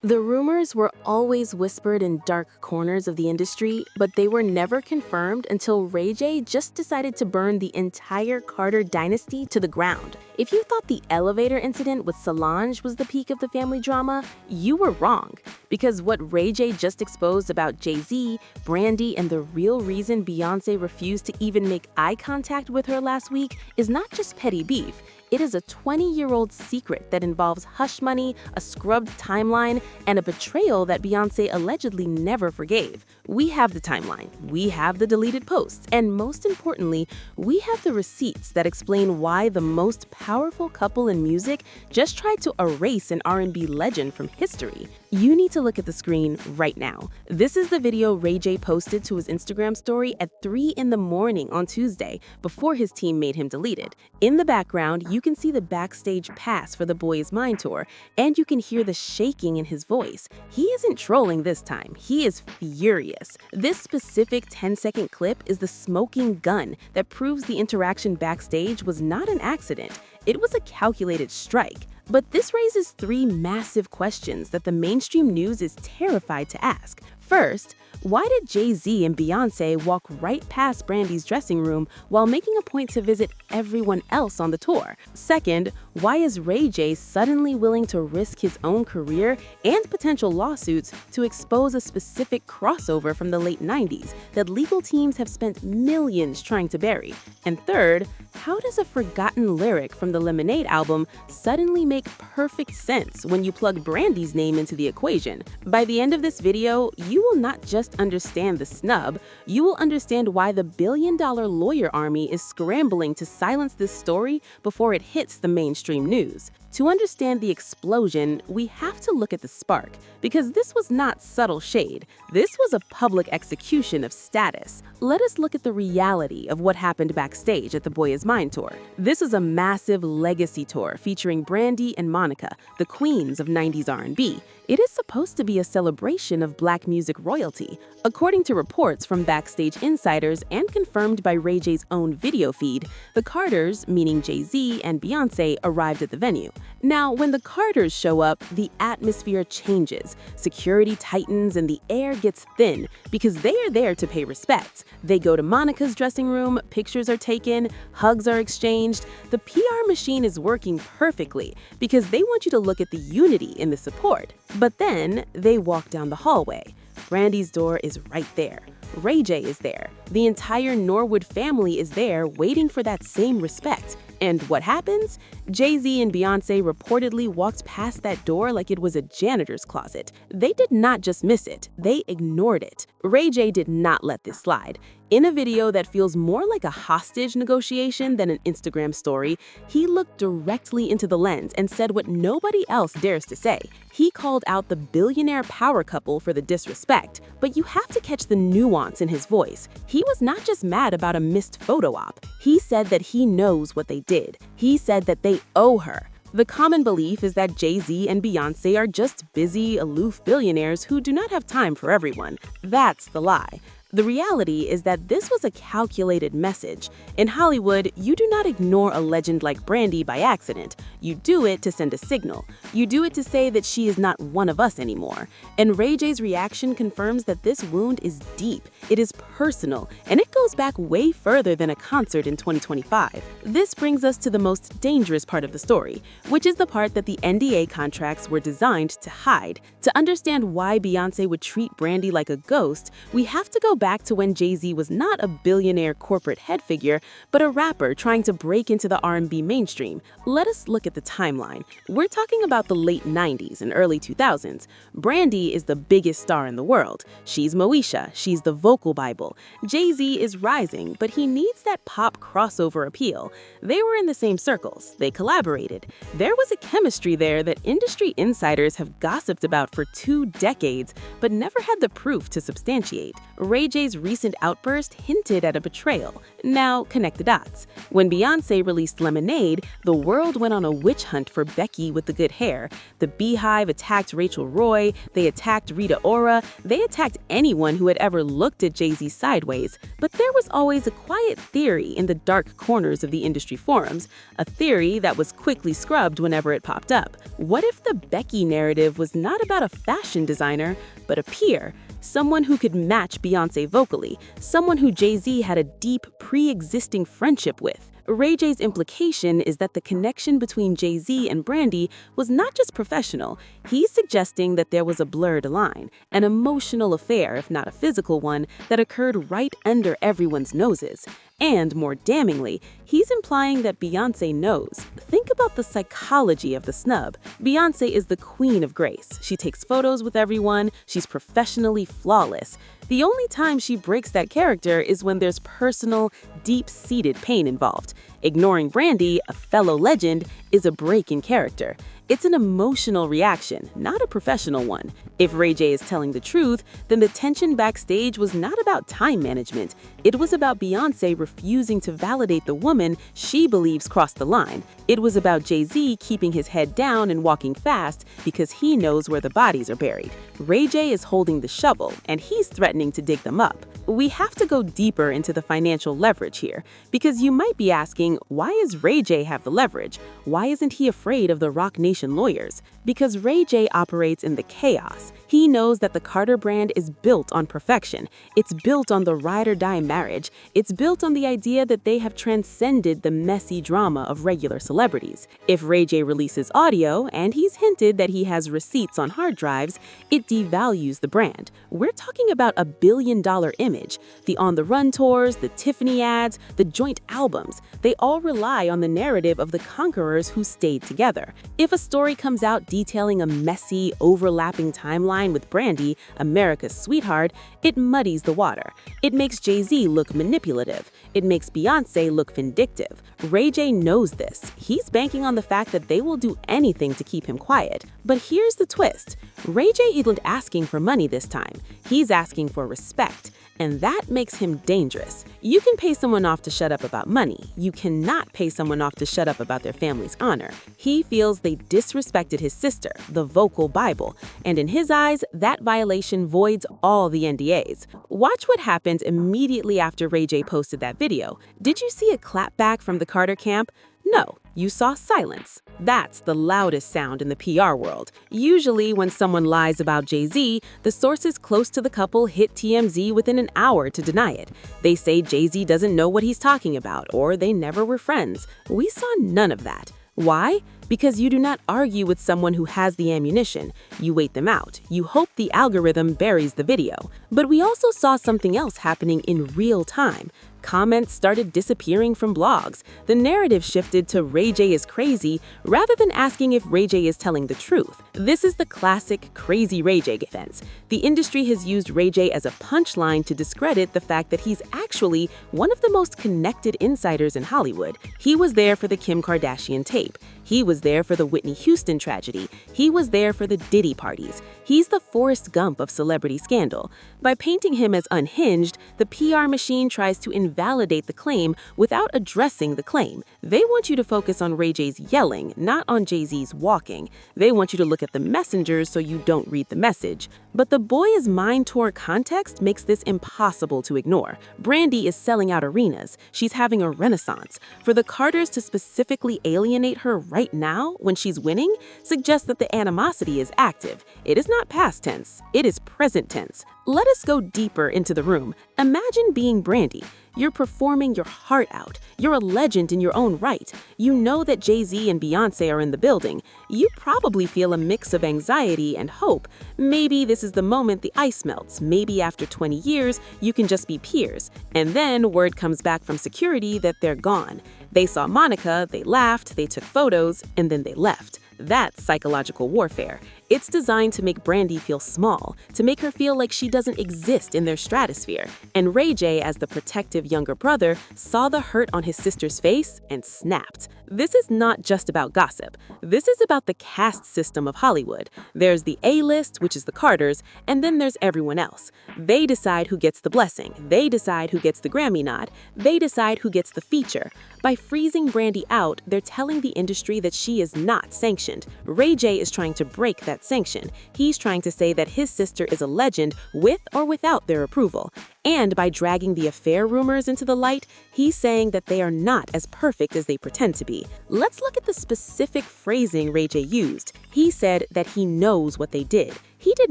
The rumors were always whispered in dark corners of the industry, but they were never confirmed until Ray J just decided to burn the entire Carter dynasty to the ground. If you thought the elevator incident with Solange was the peak of the family drama, you were wrong. Because what Ray J just exposed about Jay Z, Brandy, and the real reason Beyoncé refused to even make eye contact with her last week is not just petty beef. It is a 20-year-old secret that involves hush money, a scrubbed timeline, and a betrayal that Beyoncé allegedly never forgave. We have the timeline, we have the deleted posts, and most importantly, we have the receipts that explain why the most powerful couple in music just tried to erase an R&B legend from history. You need to look at the screen right now. This is the video Ray J posted to his Instagram story at 3 in the morning on Tuesday, before his team made him delete it. In the background, you can see the Backstage pass for the Boy Is Mine tour, and you can hear the shaking in his voice. He isn't trolling this time, he is furious. This specific 10-second clip is the smoking gun that proves the interaction backstage was not an accident. It was a calculated strike. But this raises three massive questions that the mainstream news is terrified to ask. First, why did Jay Z and Beyoncé walk right past Brandy's dressing room while making a point to visit everyone else on the tour? Second, why is Ray J suddenly willing to risk his own career and potential lawsuits to expose a specific crossover from the late 90s that legal teams have spent millions trying to bury? And third, how does a forgotten lyric from the Lemonade album suddenly make perfect sense when you plug Brandy's name into the equation? By the end of this video, you will not just understand the snub, you will understand why the billion-dollar lawyer army is scrambling to silence this story before it hits the mainstream news. To understand the explosion, we have to look at the spark, because this was not subtle shade. This was a public execution of status. Let us look at the reality of what happened backstage at the Boy Is Mine tour. This is a massive legacy tour featuring Brandy and Monica, the queens of 90s R&B. It is supposed to be a celebration of Black music royalty. According to reports from Backstage insiders and confirmed by Ray J's own video feed, the Carters, meaning Jay Z and Beyoncé, arrived at the venue. Now, when the Carters show up, the atmosphere changes. Security tightens and the air gets thin because they are there to pay respects. They go to Monica's dressing room, pictures are taken, hugs are exchanged. The PR machine is working perfectly because they want you to look at the unity in the support. But then they walk down the hallway. Brandy's door is right there. Ray J is there. The entire Norwood family is there waiting for that same respect. And what happens? Jay Z and Beyoncé reportedly walked past that door like it was a janitor's closet. They did not just miss it, they ignored it. Ray J did not let this slide. In a video that feels more like a hostage negotiation than an Instagram story, he looked directly into the lens and said what nobody else dares to say. He called out the billionaire power couple for the disrespect, but you have to catch the nuance in his voice. He was not just mad about a missed photo op. He said that he knows what they did. He said that they owe her. The common belief is that Jay Z and Beyoncé are just busy, aloof billionaires who do not have time for everyone. That's the lie. The reality is that this was a calculated message. In Hollywood, you do not ignore a legend like Brandy by accident. You do it to send a signal. You do it to say that she is not one of us anymore. And Ray J's reaction confirms that this wound is deep, it is personal, and it goes back way further than a concert in 2025. This brings us to the most dangerous part of the story, which is the part that the NDA contracts were designed to hide. To understand why Beyoncé would treat Brandy like a ghost, we have to go back to when Jay Z was not a billionaire corporate head figure, but a rapper trying to break into the R&B mainstream. Let us look at the timeline. We're talking about the late 90s and early 2000s. Brandy is the biggest star in the world. She's Moesha, she's the vocal Bible. Jay Z is rising, but he needs that pop crossover appeal. They were in the same circles. They collaborated. There was a chemistry there that industry insiders have gossiped about for 2 decades, but never had the proof to substantiate. Ray Ray J's recent outburst hinted at a betrayal. Now connect the dots. When Beyoncé released Lemonade, the world went on a witch hunt for Becky with the good hair. The Beehive attacked Rachel Roy, they attacked Rita Ora, they attacked anyone who had ever looked at Jay Z sideways. But there was always a quiet theory in the dark corners of the industry forums, a theory that was quickly scrubbed whenever it popped up. What if the Becky narrative was not about a fashion designer, but a peer? Someone who could match Beyoncé vocally, someone who Jay Z had a deep, pre-existing friendship with. Ray J's implication is that the connection between Jay Z and Brandy was not just professional. He's suggesting that there was a blurred line, an emotional affair, if not a physical one, that occurred right under everyone's noses. And more damningly, he's implying that Beyoncé knows. Think about the psychology of the snub. Beyoncé is the queen of grace. She takes photos with everyone. She's professionally flawless. The only time she breaks that character is when there's personal, deep-seated pain involved. Ignoring Brandy, a fellow legend, is a break in character. It's an emotional reaction, not a professional one. If Ray J is telling the truth, then the tension backstage was not about time management. It was about Beyoncé refusing to validate the woman she believes crossed the line. It was about Jay Z keeping his head down and walking fast because he knows where the bodies are buried. Ray J is holding the shovel, and he's threatening to dig them up. We have to go deeper into the financial leverage here, because you might be asking, why does Ray J have the leverage? Why isn't he afraid of the Roc Nation lawyers? Because Ray J operates in the chaos. He knows that the Carter brand is built on perfection. It's built on the ride-or-die marriage. It's built on the idea that they have transcended the messy drama of regular celebrities. If Ray J releases audio, and he's hinted that he has receipts on hard drives, it devalues the brand. We're talking about a billion-dollar image. The On the Run tours, the Tiffany ads, the joint albums, they all rely on the narrative of the conquerors who stayed together. If a story comes out detailing a messy, overlapping timeline with Brandy, America's sweetheart, it muddies the water. It makes Jay Z look manipulative. It makes Beyoncé look vindictive. Ray J knows this. He's banking on the fact that they will do anything to keep him quiet. But here's the twist. Ray J isn't asking for money this time. He's asking for respect. And that makes him dangerous. You can pay someone off to shut up about money. You cannot pay someone off to shut up about their family's honor. He feels they disrespected his sister, the vocal Bible, and in his eyes, that violation voids all the NDAs. Watch what happened immediately after Ray J posted that video. Did you see a clapback from the Carter camp? No, you saw silence. That's the loudest sound in the PR world. Usually, when someone lies about Jay Z, the sources close to the couple hit TMZ within an hour to deny it. They say Jay Z doesn't know what he's talking about, or they never were friends. We saw none of that. Why? Because you do not argue with someone who has the ammunition. You wait them out. You hope the algorithm buries the video. But we also saw something else happening in real time. Comments started disappearing from blogs. The narrative shifted to Ray J is crazy rather than asking if Ray J is telling the truth. This is the classic crazy Ray J defense. The industry has used Ray J as a punchline to discredit the fact that he's actually one of the most connected insiders in Hollywood. He was there for the Kim Kardashian tape. He was there for the Whitney Houston tragedy. He was there for the Diddy parties. He's the Forrest Gump of celebrity scandal. By painting him as unhinged, the PR machine tries to invalidate the claim without addressing the claim. They want you to focus on Ray J's yelling, not on Jay Z's walking. They want you to look at the messengers so you don't read the message. But the Boy Is Mine tour context makes this impossible to ignore. Brandy is selling out arenas. She's having a renaissance. For the Carters to specifically alienate her right now, when she's winning, suggests that the animosity is active. It is not past tense. It is present tense. Let us go deeper into the room. Imagine being Brandy. You're performing your heart out. You're a legend in your own right. You know that Jay Z and Beyoncé are in the building. You probably feel a mix of anxiety and hope. Maybe this is the moment the ice melts. Maybe after 20 years, you can just be peers. And then word comes back from security that they're gone. They saw Monica, they laughed, they took photos, and then they left. That's psychological warfare. It's designed to make Brandy feel small, to make her feel like she doesn't exist in their stratosphere. And Ray J, as the protective younger brother, saw the hurt on his sister's face and snapped. This is not just about gossip. This is about the caste system of Hollywood. There's the A-list, which is the Carters, and then there's everyone else. They decide who gets the blessing. They decide who gets the Grammy nod. They decide who gets the feature. By freezing Brandy out, they're telling the industry that she is not sanctioned. Ray J is trying to break that sanction. He's trying to say that his sister is a legend with or without their approval. And by dragging the affair rumors into the light, he's saying that they are not as perfect as they pretend to be. Let's look at the specific phrasing Ray J used. He said that he knows what they did. He did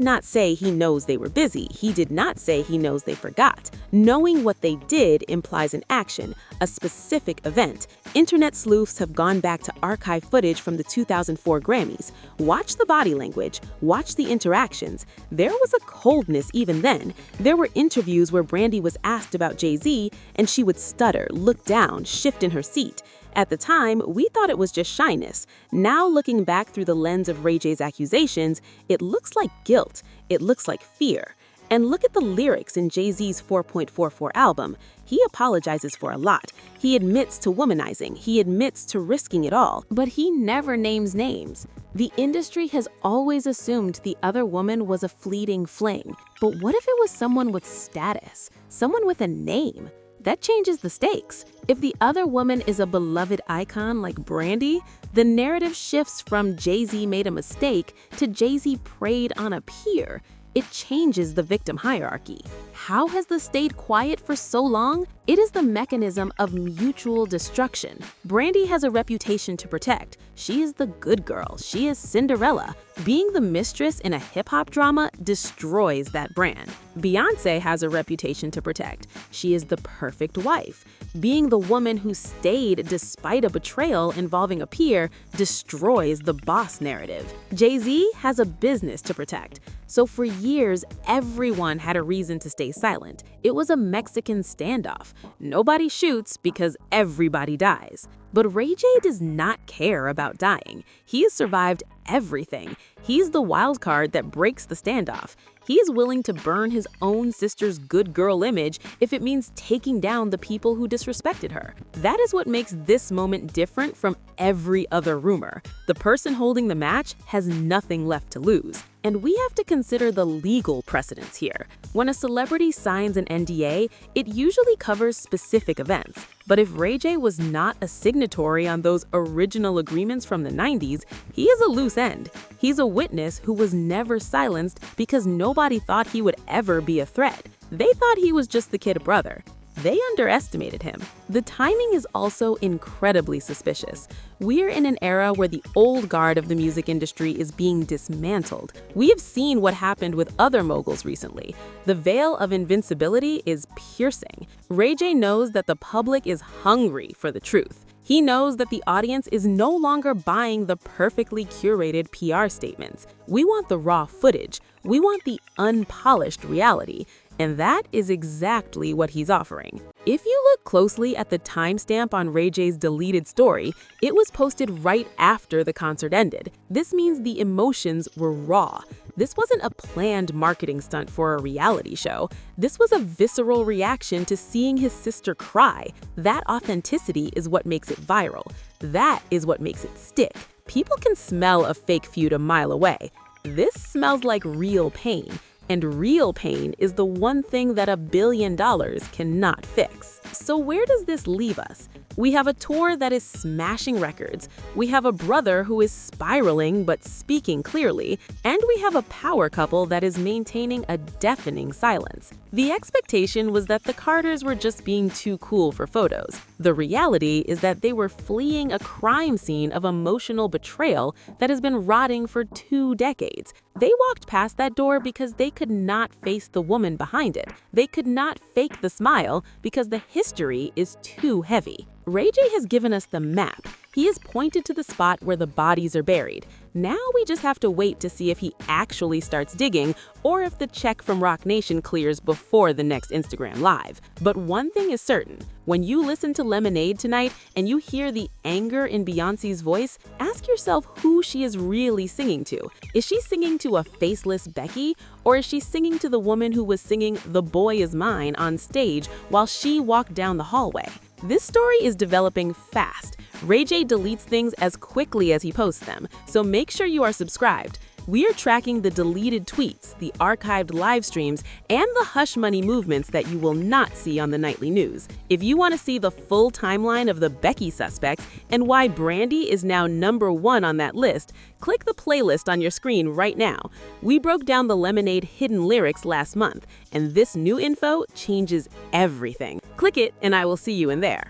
not say he knows they were busy. He did not say he knows they forgot. Knowing what they did implies an action, a specific event. Internet sleuths have gone back to archive footage from the 2004 Grammys. Watch the body language, watch the interactions. There was a coldness even then. There were interviews where Brandy was asked about Jay Z, and she would stutter, look down, shift in her seat. At the time, we thought it was just shyness. Now, looking back through the lens of Ray J's accusations, it looks like guilt. It looks like fear. And look at the lyrics in Jay Z's 4.44 album. He apologizes for a lot. He admits to womanizing. He admits to risking it all. But he never names names. The industry has always assumed the other woman was a fleeting fling. But what if it was someone with status? Someone with a name? That changes the stakes. If the other woman is a beloved icon like Brandy, the narrative shifts from Jay-Z made a mistake to Jay-Z preyed on a peer. It changes the victim hierarchy. How has this stayed quiet for so long? It is the mechanism of mutual destruction. Brandy has a reputation to protect. She is the good girl. She is Cinderella. Being the mistress in a hip-hop drama destroys that brand. Beyoncé has a reputation to protect. She is the perfect wife. Being the woman who stayed despite a betrayal involving a peer destroys the boss narrative. Jay Z has a business to protect. So for years, everyone had a reason to stay silent. It was a Mexican standoff. Nobody shoots because everybody dies. But Ray J does not care about dying. He has survived everything. He's the wild card that breaks the standoff. He is willing to burn his own sister's good girl image if it means taking down the people who disrespected her. That is what makes this moment different from every other rumor. The person holding the match has nothing left to lose. And we have to consider the legal precedents here. When a celebrity signs an NDA, it usually covers specific events. But if Ray J was not a signatory on those original agreements from the 90s, he is a loose end. He's a witness who was never silenced because nobody thought he would ever be a threat. They thought he was just the kid brother. They underestimated him. The timing is also incredibly suspicious. We're in an era where the old guard of the music industry is being dismantled. We have seen what happened with other moguls recently. The veil of invincibility is piercing. Ray J knows that the public is hungry for the truth. He knows that the audience is no longer buying the perfectly curated PR statements. We want the raw footage. We want the unpolished reality. And that is exactly what he's offering. If you look closely at the timestamp on Ray J's deleted story, it was posted right after the concert ended. This means the emotions were raw. This wasn't a planned marketing stunt for a reality show. This was a visceral reaction to seeing his sister cry. That authenticity is what makes it viral. That is what makes it stick. People can smell a fake feud a mile away. This smells like real pain. And real pain is the one thing that $1 billion cannot fix. So where does this leave us? We have a tour that is smashing records. We have a brother who is spiraling but speaking clearly. And we have a power couple that is maintaining a deafening silence. The expectation was that the Carters were just being too cool for photos. The reality is that they were fleeing a crime scene of emotional betrayal that has been rotting for 2 decades. They walked past that door because they could not face the woman behind it. They could not fake the smile because the history is too heavy. Ray J has given us the map. He has pointed to the spot where the bodies are buried. Now we just have to wait to see if he actually starts digging or if the check from Roc Nation clears before the next Instagram Live. But one thing is certain, when you listen to Lemonade tonight and you hear the anger in Beyoncé's voice, ask yourself who she is really singing to. Is she singing to a faceless Becky, or is she singing to the woman who was singing "The Boy Is Mine" on stage while she walked down the hallway? This story is developing fast. Ray J deletes things as quickly as he posts them, so make sure you are subscribed. We are tracking the deleted tweets, the archived live streams, and the hush money movements that you will not see on the nightly news. If you want to see the full timeline of the Becky suspects and why Brandy is now #1 on that list, click the playlist on your screen right now. We broke down the Lemonade hidden lyrics last month, and this new info changes everything. Click it, and I will see you in there.